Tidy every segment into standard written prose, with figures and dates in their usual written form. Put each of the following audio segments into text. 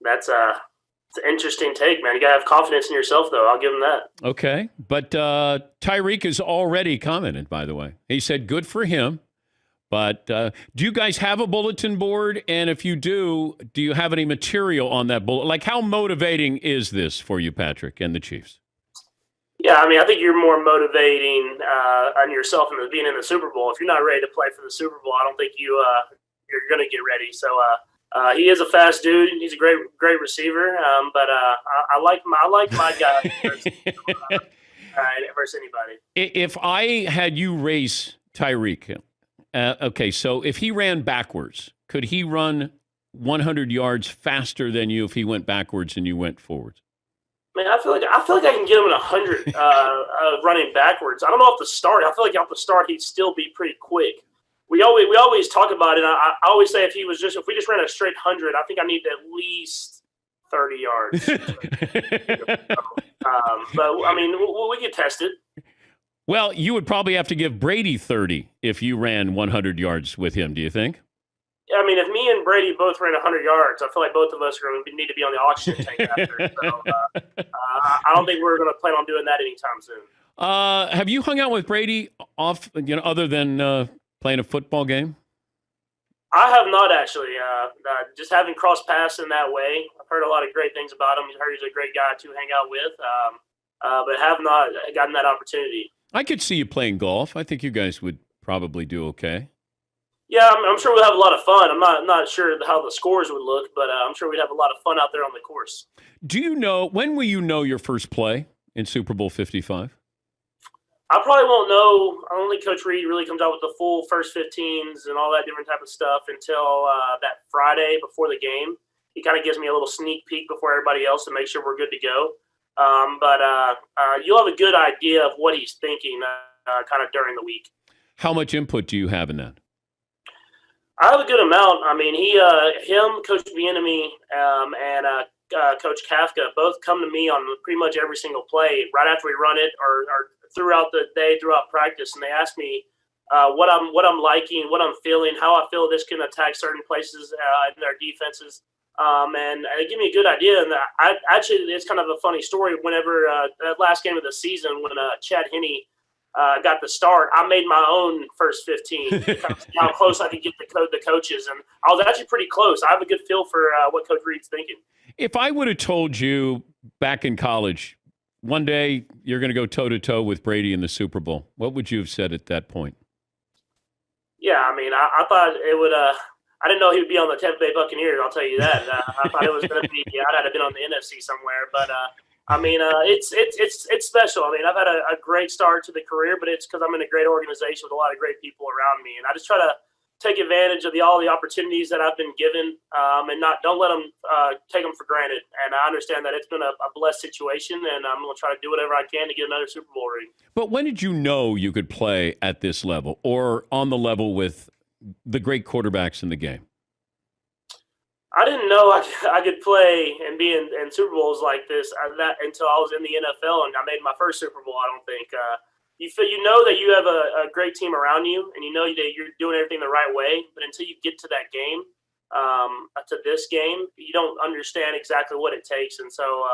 That's it's an interesting take, man. You gotta have confidence in yourself, though. I'll give him that. Okay. But Tyreek has already commented, by the way. He said, good for him. But do you guys have a bulletin board? And if you do you have any material on that bullet? Like, how motivating is this for you, Patrick, and the Chiefs? Yeah, I mean, I think you're more motivating on yourself in being in the Super Bowl. If you're not ready to play for the Super Bowl, I don't think you're going to get ready. So he is a fast dude. He's a great receiver. But I like my guy versus anybody. If I had you race Tyreek, okay, so if he ran backwards, could he run 100 yards faster than you if he went backwards and you went forwards? Man, I feel like I can get him in 100 running backwards. I don't know off the start. I feel like off the start he'd still be pretty quick. We always talk about it. I always say if we just ran a straight 100, I think I need at least 30 yards. But I mean, we could test it. Well, you would probably have to give Brady 30 if you ran 100 yards with him. Do you think? I mean, if me and Brady both ran 100 yards, I feel like both of us are going to need to be on the oxygen tank after. So I don't think we're going to plan on doing that anytime soon. Have you hung out with Brady other than playing a football game? I have not actually. Just having crossed paths in that way, I've heard a lot of great things about him. I heard he's a great guy to hang out with, but have not gotten that opportunity. I could see you playing golf. I think you guys would probably do okay. Yeah, I'm sure we'll have a lot of fun. I'm not sure how the scores would look, but I'm sure we'd have a lot of fun out there on the course. Do you know, when will you know your first play in Super Bowl 55? I probably won't know. I don't think Coach Reed really comes out with the full first 15s and all that different type of stuff until that Friday before the game. He kind of gives me a little sneak peek before everybody else to make sure we're good to go. But you'll have a good idea of what he's thinking kind of during the week. How much input do you have in that? I have a good amount. I mean, him, Coach Bieniemy, and Coach Kafka both come to me on pretty much every single play right after we run it or throughout the day, throughout practice, and they ask me what I'm liking, what I'm feeling, how I feel this can attack certain places in their defenses, and they give me a good idea. And actually, it's kind of a funny story. Whenever that last game of the season, when Chad Henne got the start, I made my own first 15, kind of see how close I could get the coaches, and I was actually pretty close. I have a good feel for what Coach Reed's thinking. If I would have told you back in college, one day you're going to go toe-to-toe with Brady in the Super Bowl, what would you have said at that point? Yeah, I mean, I thought it would I didn't know he would be on the Tampa Bay Buccaneers, I'll tell you that. I thought it was going to be I'd have been on the NFC somewhere, but I mean, it's special. I mean, I've had a great start to the career, but it's because I'm in a great organization with a lot of great people around me, and I just try to take advantage of all the opportunities that I've been given, and don't let them take them for granted. And I understand that it's been a blessed situation, and I'm going to try to do whatever I can to get another Super Bowl ring. But when did you know you could play at this level or on the level with the great quarterbacks in the game? I didn't know I could play and be in Super Bowls like this until I was in the NFL and I made my first Super Bowl. I don't think you know that you have a great team around you and you know that you're doing everything the right way. But until you get to that game, to this game, you don't understand exactly what it takes. And so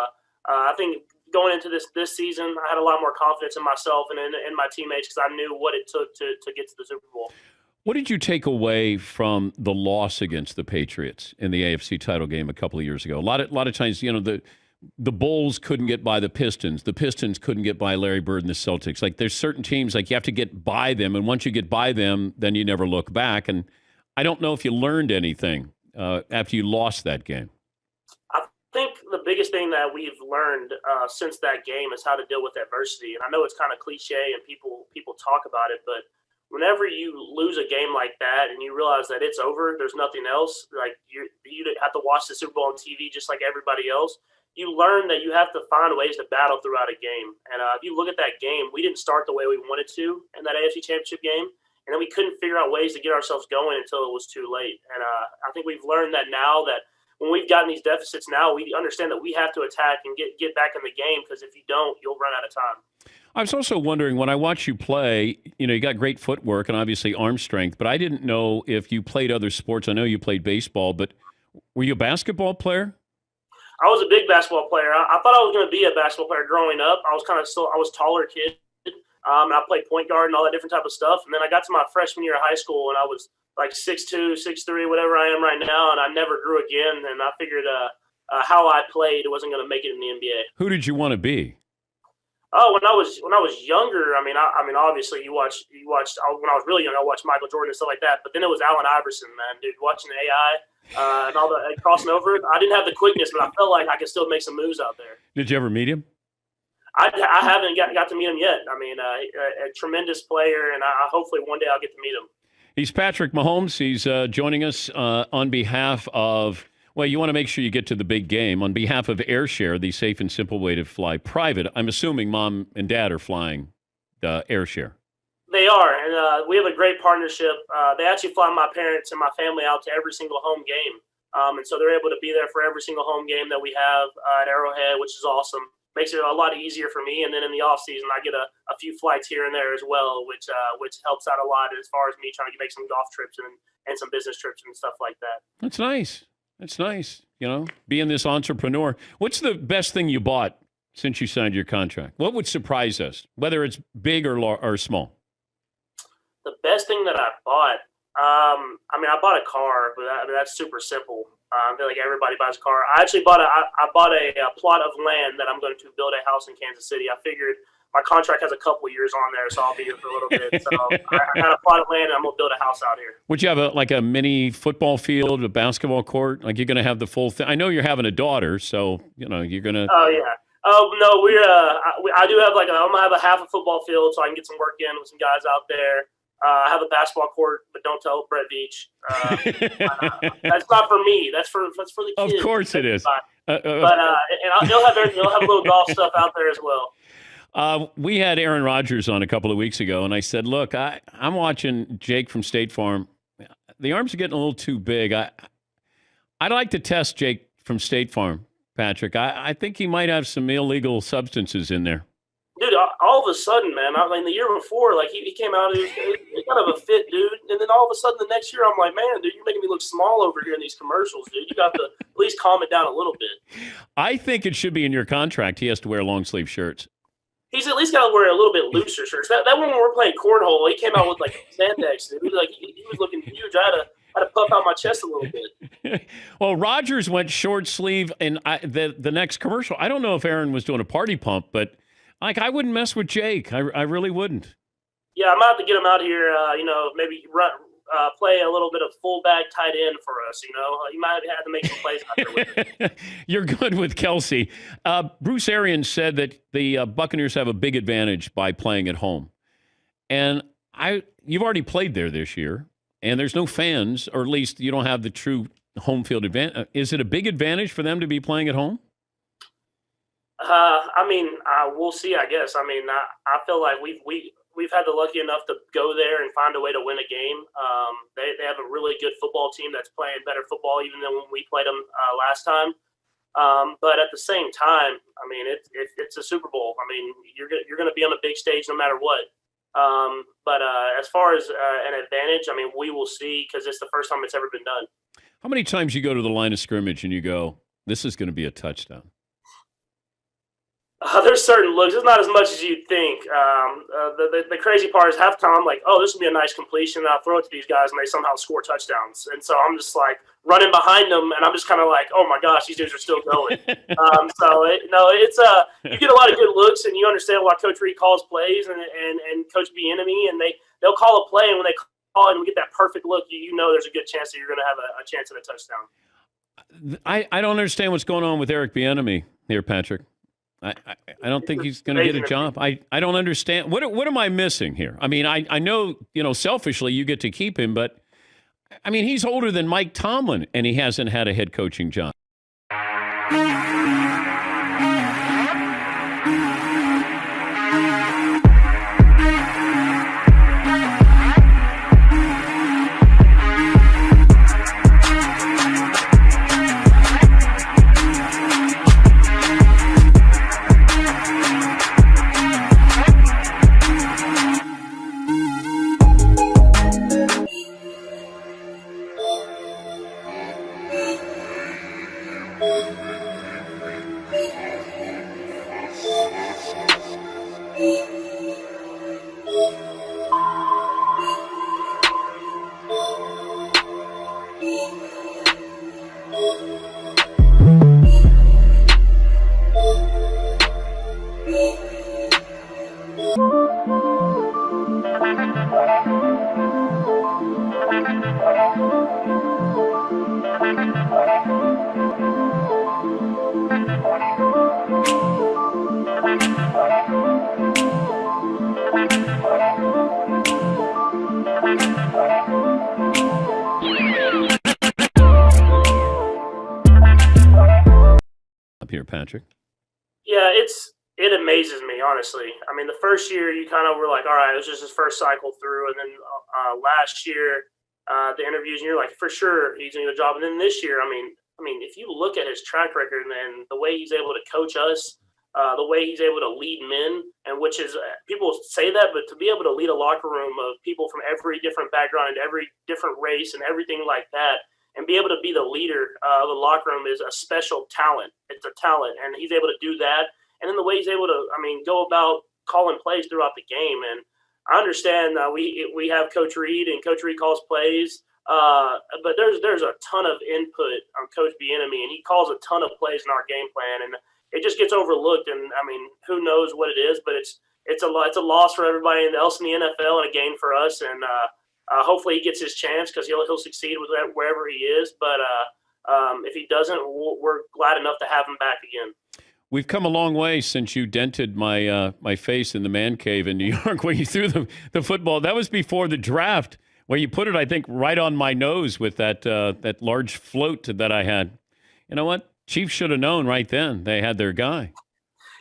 I think going into this season, I had a lot more confidence in myself and in my teammates because I knew what it took to get to the Super Bowl. What did you take away from the loss against the Patriots in the AFC title game a couple of years ago? A lot of times, the Bulls couldn't get by the Pistons. The Pistons couldn't get by Larry Bird and the Celtics. Like, there's certain teams, like, you have to get by them, and once you get by them, then you never look back. And I don't know if you learned anything after you lost that game. I think the biggest thing that we've learned since that game is how to deal with adversity. And I know it's kind of cliche and people talk about it, but whenever you lose a game like that and you realize that it's over, there's nothing else, like you have to watch the Super Bowl on TV just like everybody else, you learn that you have to find ways to battle throughout a game. And if you look at that game, we didn't start the way we wanted to in that AFC Championship game, and then we couldn't figure out ways to get ourselves going until it was too late. And I think we've learned that now that when we've gotten these deficits now, we understand that we have to attack and get back in the game because if you don't, you'll run out of time. I was also wondering, when I watch you play, you got great footwork and obviously arm strength, but I didn't know if you played other sports. I know you played baseball, but were you a basketball player? I was a big basketball player. I thought I was going to be a basketball player growing up. I was taller kid. And I played point guard and all that different type of stuff. And then I got to my freshman year of high school, and I was like 6'2", 6'3", whatever I am right now, and I never grew again. And I figured how I played wasn't going to make it in the NBA. Who did you want to be? Oh, when I was younger, I mean, obviously you watched. When I was really young, I watched Michael Jordan and stuff like that. But then it was Allen Iverson, man, dude. Watching AI and all the crossing over. I didn't have the quickness, but I felt like I could still make some moves out there. Did you ever meet him? I haven't got to meet him yet. I mean, a tremendous player, and hopefully one day I'll get to meet him. He's Patrick Mahomes. He's joining us on behalf of. Well, you want to make sure you get to the big game. On behalf of AirShare, the safe and simple way to fly private, I'm assuming Mom and Dad are flying AirShare. They are, and we have a great partnership. They actually fly my parents and my family out to every single home game, and so they're able to be there for every single home game that we have at Arrowhead, which is awesome. Makes it a lot easier for me, and then in the off season, I get a few flights here and there as well, which helps out a lot as far as me trying to make some golf trips and some business trips and stuff like that. That's nice. That's nice, being this entrepreneur. What's the best thing you bought since you signed your contract? What would surprise us, whether it's big or small? The best thing that I bought, I bought a car, but that's super simple. I feel like everybody buys a car. I actually bought a plot of land that I'm going to build a house in Kansas City. I figured my contract has a couple years on there, so I'll be here for a little bit. So I got a plot of land, and I'm going to build a house out here. Would you have a mini football field, a basketball court? Like you're going to have the full thing? I know you're having a daughter, so you're going to. Oh yeah. Oh no, I do have I'm going to have a half a football field, so I can get some work in with some guys out there. I have a basketball court, but don't tell Brett Beach. That's not for me. That's for the kids. Of course it is. And they'll have a little golf stuff out there as well. We had Aaron Rodgers on a couple of weeks ago, and I said, look, I'm watching Jake from State Farm. The arms are getting a little too big. I'd like to test Jake from State Farm, Patrick. I think he might have some illegal substances in there. Dude, all of a sudden, man, the year before, he came out, he was kind of a fit dude, and then all of a sudden the next year, I'm like, man, dude, you're making me look small over here in these commercials, dude. You got to at least calm it down a little bit. I think it should be in your contract. He has to wear long sleeve shirts. He's at least got to wear a little bit looser shirts. That one when we were playing cornhole, he came out with spandex, dude. He was looking huge. I had to puff out my chest a little bit. Well, Rodgers went short sleeve in the next commercial. I don't know if Aaron was doing a party pump, but I wouldn't mess with Jake. I really wouldn't. Yeah, I might have to get him out here. Maybe play a little bit of fullback tight end for us. You might have to make some plays out there with it. You're good with Kelsey. Bruce Arians said that the Buccaneers have a big advantage by playing at home, and you've already played there this year, and there's no fans, or at least you don't have the true home field advantage. Is it a big advantage for them to be playing at home? We'll see. I guess. I feel like we've had the lucky enough to go there and find a way to win a game. They have a really good football team that's playing better football even than when we played them last time. But at the same time, it's a Super Bowl. You're going to be on a big stage no matter what. But as far as an advantage, we will see because it's the first time it's ever been done. How many times you go to the line of scrimmage and you go, "This is going to be a touchdown"? There's certain looks. It's not as much as you'd think. The crazy part is half the time I'm like, oh, this would be a nice completion. And I'll throw it to these guys, and they somehow score touchdowns. And so I'm just running behind them, and I'm just kind of like, oh my gosh, these dudes are still going. You get a lot of good looks, and you understand why Coach Reed calls plays and Coach Bieniemy, and they'll call a play, and when they call it and we get that perfect look, you know there's a good chance that you're going to have a chance at a touchdown. I don't understand what's going on with Eric Bieniemy here, Patrick. I don't think he's going to get a job. I don't understand. What am I missing here? I know, selfishly you get to keep him, but, he's older than Mike Tomlin, and he hasn't had a head coaching job. Up here, Patrick. Yeah, it amazes me, honestly. I mean, the first year you kind of were like, all right, it was just his first cycle through, and then last year the interviews, and you're like, for sure he's doing a job. And then this year, I mean, if you look at his track record and the way he's able to coach us, the way he's able to lead men, and which is people say that, but to be able to lead a locker room of people from every different background and every different race and everything like that, and be able to be the leader of the locker room is a special talent. It's a talent, and he's able to do that. And then the way he's able to, go about calling plays throughout the game. And I understand we have Coach Reed, and Coach Reed calls plays, but there's a ton of input on Coach Bieniemy, and he calls a ton of plays in our game plan, and it just gets overlooked. And who knows what it is, but it's a loss for everybody else in the NFL and a gain for us. And hopefully he gets his chance because he'll succeed with that wherever he is. But if he doesn't, we're glad enough to have him back again. We've come a long way since you dented my my face in the man cave in New York when you threw the football. That was before the draft, where you put it, I think, right on my nose with that large float that I had. You know what? Chiefs should have known right then they had their guy.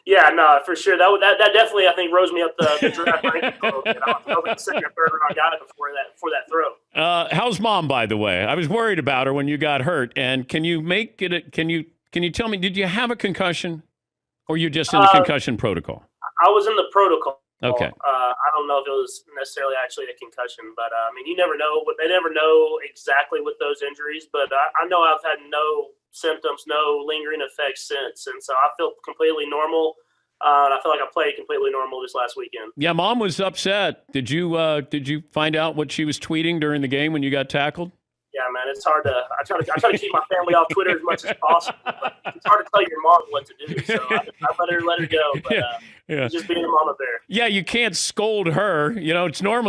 Yeah, no, for sure. That definitely, I think, rose me up the draft ranking a little bit. I was hoping the second or third round got it before that throw. How's mom, by the way? I was worried about her when you got hurt. And can you make it? Can you tell me? Did you have a concussion, or you're just in the concussion protocol? I was in the protocol. Okay. I don't know if it was necessarily actually a concussion, but you never know. They never know exactly with those injuries. But I know I've had no symptoms, no lingering effects since, and so I feel completely normal. And I feel like I played completely normal this last weekend. Yeah, mom was upset. Did you find out what she was tweeting during the game when you got tackled? Yeah, man, it's hard to. I try to keep my family off Twitter as much as possible, but it's hard to tell your mom what to do. So I let her go. But yeah. just being a mama bear. Yeah, you can't scold her. You know, it's normal.